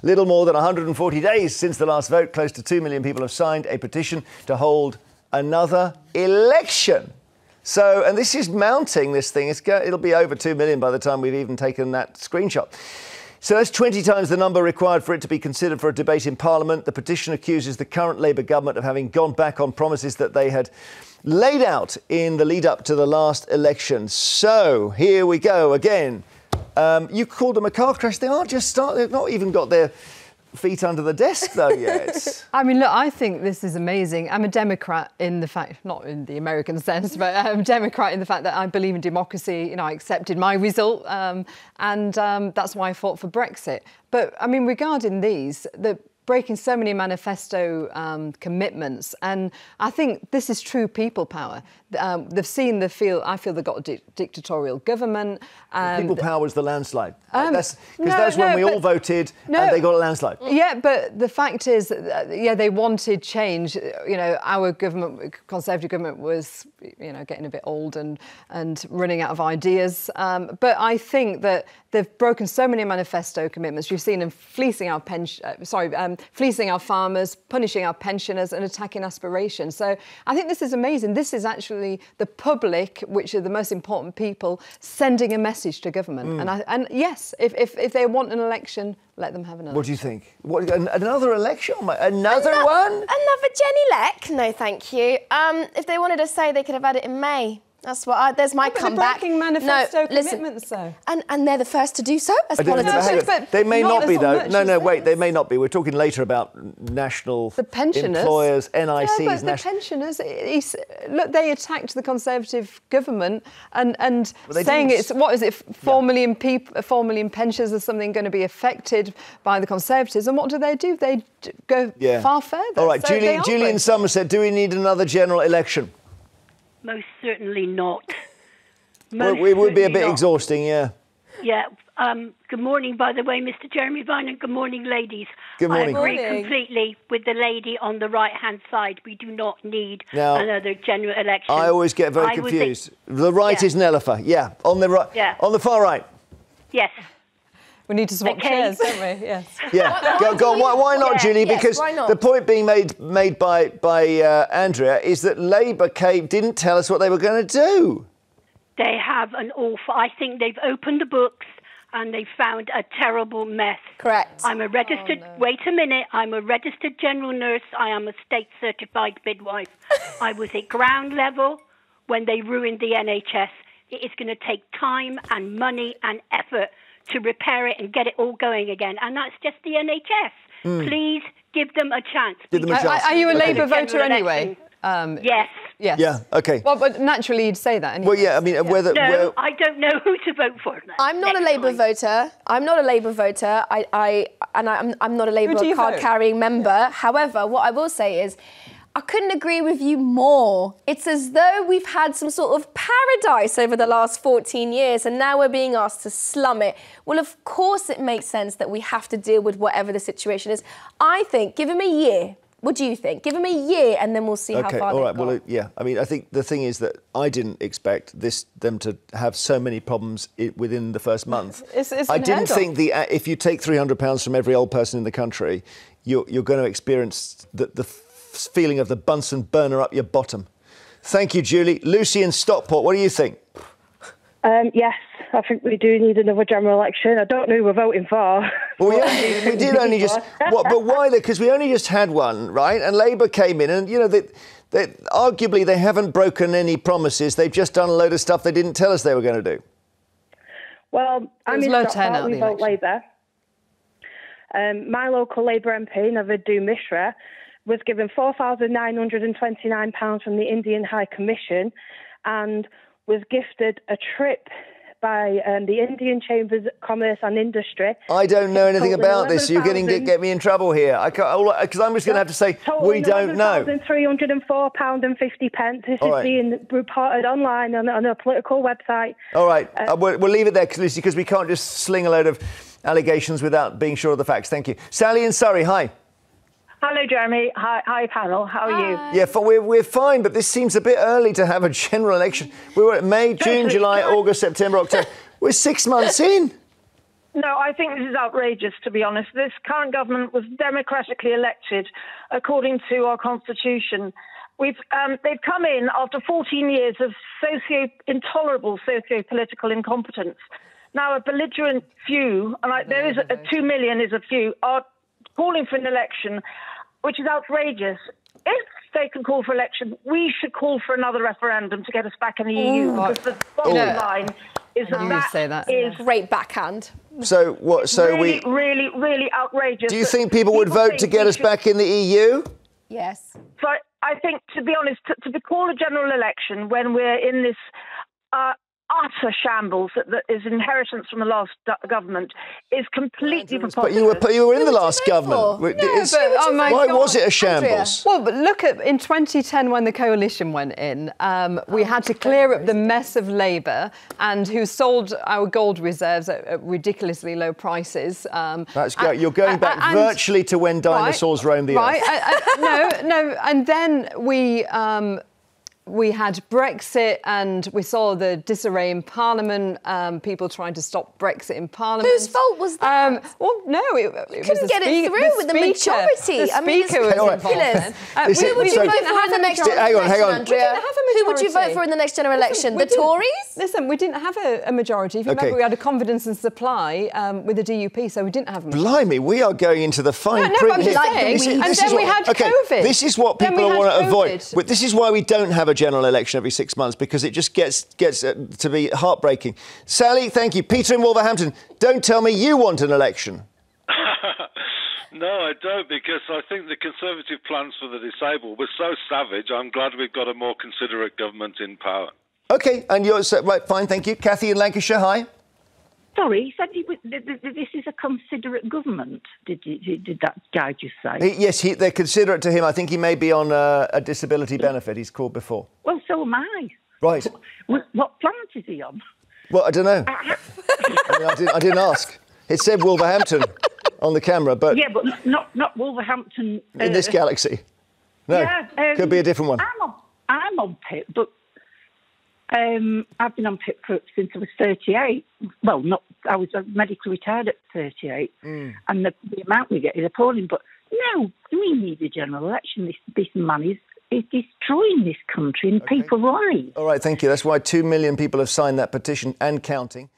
Little more than 140 days since the last vote, close to 2 million people have signed a petition to hold another election. So, and this is mounting, this thing. It'll be over 2 million by the time we've even taken that screenshot. So that's 20 times the number required for it to be considered for a debate in Parliament. The petition accuses the current Labour government of having gone back on promises that they had laid out in the lead up to the last election. So here we go again. You called them a car crash. They aren't just started. They've not even got their feet under the desk, though, yet. I mean, look, I think this is amazing. I'm a Democrat in the fact, not in the American sense, but I'm a Democrat in the fact that I believe in democracy. You know, I accepted my result, and that's why I fought for Brexit. But, I mean, regarding these, breaking so many manifesto commitments, and I think this is true people power. They've seen I feel they've got a dictatorial government. People power was the landslide. That's when we all voted and they got a landslide. Yeah, but the fact is, they wanted change. You know, our government, Conservative government, was, you know, getting a bit old and running out of ideas. But I think that they've broken so many manifesto commitments. You've seen them fleecing our fleecing our farmers, punishing our pensioners and attacking aspirations. So I think this is amazing. This is actually the public, which are the most important people, sending a message to government. And yes, if they want an election, let them have an election. What do you think? Another election? Another one? Another Jenny Leck? No, thank you. If they wanted to say, they could have had it in May. That's what there's my comeback. They're breaking manifesto commitments, though. And they're the first to do so as politicians. They may not be, though. No, wait, they may not be. We're talking later about national employers, NICs. Yeah, but the pensioners, look, they attacked the Conservative government and saying it's, what is it, 4 million people, 4 million pensioners or something going to be affected by the Conservatives. And what do? They go far further. All right, so Julian Somerset, do we need another general election? Most certainly not. It would be a bit exhausting, yeah. Yeah. Good morning, by the way, Mr. Jeremy Vine, and good morning, ladies. Good morning. I agree completely with the lady on the right-hand side. We do not need another general election. I always get very confused. The right is Nelufar, on the right, on the far right. Yes. We need to swap chairs, don't we? Yes. Yeah. Go on. Why not, Julie? Because the point being made by Andrea is that Labour didn't tell us what they were going to do. They have an awful. I think they've opened the books and they found a terrible mess. Correct. I'm a registered. Wait a minute. I'm a registered general nurse. I am a state certified midwife. I was at ground level when they ruined the NHS. It is going to take time and money and effort to repair it and get it all going again. And that's just the NHS. Please give them a chance. Are you a Labour voter anyway? Yes. Yes. Yeah, OK. Well, but naturally you'd say that anyway. Well, yeah, I mean, No, I don't know who to vote for. I'm not a Labour voter. I'm not a Labour voter. I'm not a Labour card-carrying member. However, what I will say is, I couldn't agree with you more. It's as though we've had some sort of paradise over the last 14 years and now we're being asked to slum it. Well, of course it makes sense that we have to deal with whatever the situation is. I think, give him a year. What do you think? Give him a year and then we'll see how far they've gone. Well, yeah. I mean, I think the thing is that I didn't expect them to have so many problems within the first month. I didn't think if you take £300 from every old person in the country, you're going to experience the feeling of the Bunsen burner up your bottom. Thank you, Julie. Lucy in Stockport, what do you think? Yes, I think we do need another general election. I don't know who we're voting for. Well, we did only just... but why? Because we only just had one, right? And Labour came in and, you know, arguably they haven't broken any promises. They've just done a load of stuff they didn't tell us they were going to do. Well, I'm in Stockport, we vote Labour. My local Labour MP, Navidu Mishra, was given £4,929 from the Indian High Commission and was gifted a trip by the Indian Chambers of Commerce and Industry. I don't know anything about this. You're going to get me in trouble here. Because I'm just going to have to say, we don't know. £304.50. This is being reported online on a political website. All right. We'll leave it there, because we can't just sling a load of allegations without being sure of the facts. Thank you. Sally in Surrey, hi. Hello, Jeremy. Hi, panel. How are you? Yeah, we're fine, but this seems a bit early to have a general election. We were at May, June, July, August, September, October. We're 6 months in. No, I think this is outrageous, to be honest. This current government was democratically elected according to our constitution. They've come in after 14 years of intolerable socio-political incompetence. Now, a belligerent few, and there is 2 million is a few, are calling for an election, which is outrageous. If they can call for election, we should call for another referendum to get us back in the EU. Because the bottom line is that is great backhand. So what? So really, really, really outrageous. Do you think people would vote to get us back in the EU? Yes. So I think, to be honest, to call a general election when we're in this utter shambles that is inheritance from the last government is completely preposterous. But you were in the last government. Why was it a shambles? Well, but look at in 2010 when the coalition went in, we had to clear up the mess of Labour and who sold our gold reserves at ridiculously low prices. You're going back virtually to when dinosaurs roamed the earth. No, and then we had Brexit and we saw the disarray in Parliament, people trying to stop Brexit in Parliament. Whose fault was that? Well, no, it couldn't get it through with the majority. The speaker was ridiculous. Who would you vote for in the next general election, Andrea? Who would you vote for in the next general election? The Tories? Listen, we didn't have a majority. If you remember, we had a confidence and supply with the DUP, so we didn't have a majority. Blimey, we are going into the fine print here. And then we had COVID. This is what people want to avoid. This is why we don't have a general election every 6 months, because it just gets to be heartbreaking. Sally, thank you. Peter in Wolverhampton, don't tell me you want an election. No, I don't, because I think the Conservative plans for the disabled were so savage. I'm glad we've got a more considerate government in power. OK, and you're right, fine, thank you. Kathy in Lancashire, hi. Sorry, he said this is a considerate government. Did that guy just say? Yes, they're considerate to him. I think he may be on a disability benefit. He's called before. Well, so am I. Right. What planet is he on? Well, I don't know. I didn't ask. It said Wolverhampton on the camera, but... Yeah, but not Wolverhampton... in this galaxy. No, could be a different one. I'm on PIP, but... I've been on PIP since I was 38. Well, I was medically retired at 38, and the amount we get is appalling. But no, we need a general election. This man is destroying this country and people's lives. All right, thank you. That's why 2 million people have signed that petition and counting.